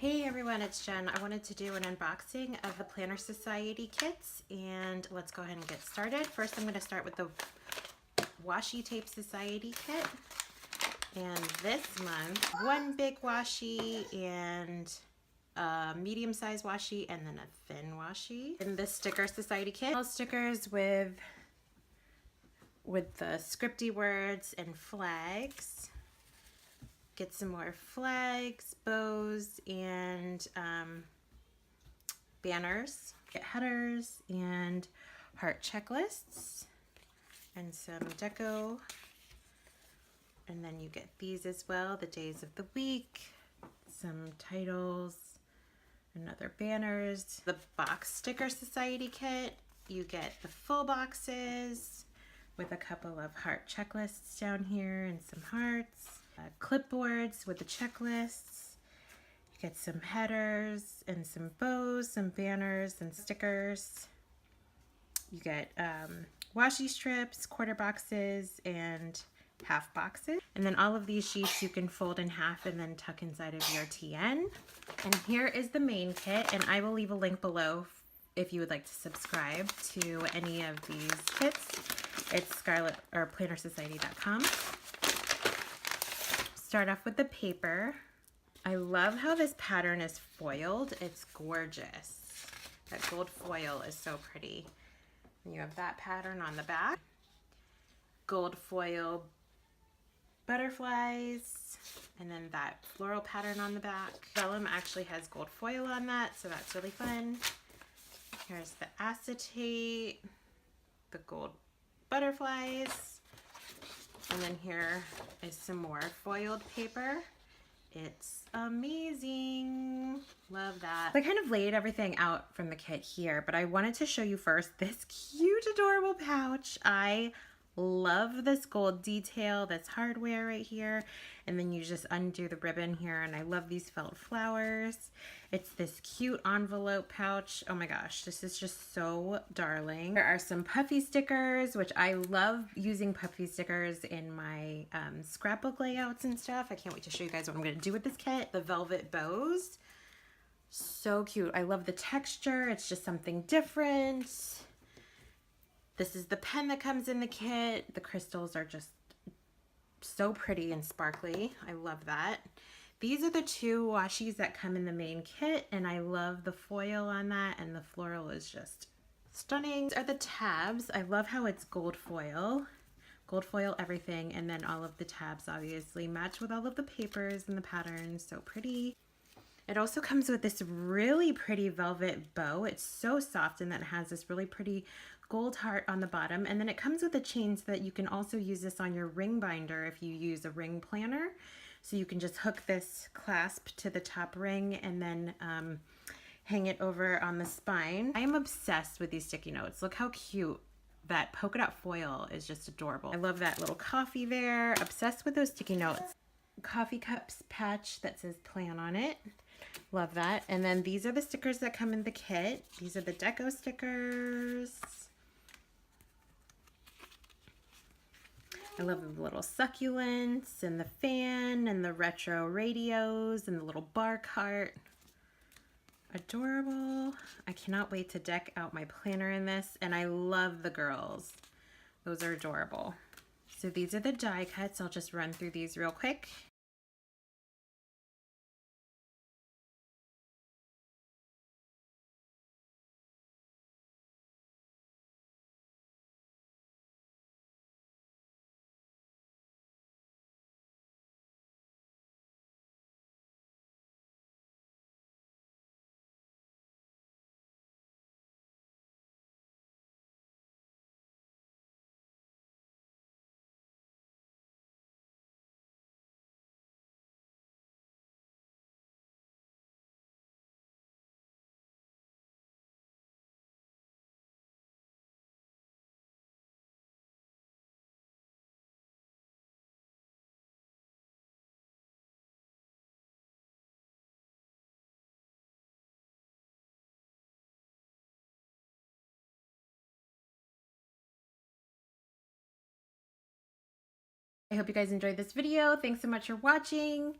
Hey everyone, it's Jen. I wanted to do an unboxing of the Planner Society kits, and let's go ahead and get started. First, I'm going to start with the Washi Tape Society kit. And this month, one big washi and a medium-sized washi and then a thin washi. In this Sticker Society kit, all stickers with the scripty words and flags. Get some more flags, bows, and banners. Get headers and heart checklists and some deco. And then you get these as well, the days of the week, some titles, and other banners. The Box Sticker Society kit, you get the full boxes with a couple of heart checklists down here and some hearts. Clipboards with the checklists. You get some headers and some bows, some banners and stickers. You get washi strips, quarter boxes, and half boxes. And then all of these sheets you can fold in half and then tuck inside of your TN. And here is the main kit, and I will leave a link below if you would like to subscribe to any of these kits. It's Scarlet or PlannerSociety.com. Start off with the paper. I love how this pattern is foiled. It's gorgeous. That gold foil is so pretty. And you have that pattern on the back. Gold foil butterflies, and then that floral pattern on the back. Vellum actually has gold foil on that, so that's really fun. Here's the acetate, the gold butterflies. And then here is some more foiled paper. It's amazing. Love that. I kind of laid everything out from the kit here, but I wanted to show you first this cute, adorable pouch. I love this gold detail, this hardware right here, and then you just undo the ribbon here, and I love these felt flowers. It's this cute envelope pouch. Oh my gosh, this is just so darling. There are some puffy stickers, which I love using puffy stickers in my scrapbook layouts and stuff. I can't wait to show you guys what I'm going to do with this kit. The velvet bows, so cute. I love the texture. It's just something different. This is the pen that comes in the kit. The crystals are just so pretty and sparkly. I love that. These are the two washis that come in the main kit, and I love the foil on that, and the floral is just stunning. These are the tabs. I love how it's gold foil everything, and then all of the tabs obviously match with all of the papers and the patterns. So pretty. It also comes with this really pretty velvet bow. It's so soft, and then it has this really pretty gold heart on the bottom. And then it comes with a chain so that you can also use this on your ring binder if you use a ring planner. So you can just hook this clasp to the top ring and then hang it over on the spine. I am obsessed with these sticky notes. Look how cute. That polka dot foil is just adorable. I love that little coffee there. Obsessed with those sticky notes. Coffee cups patch that says plan on it. Love that. And then these are the stickers that come in the kit. These are the deco stickers. I love the little succulents and the fan and the retro radios and the little bark heart. Adorable. I cannot wait to deck out my planner in this, and I love the girls. Those are adorable. So these are the die cuts. I'll just run through these real quick. I hope you guys enjoyed this video. Thanks so much for watching.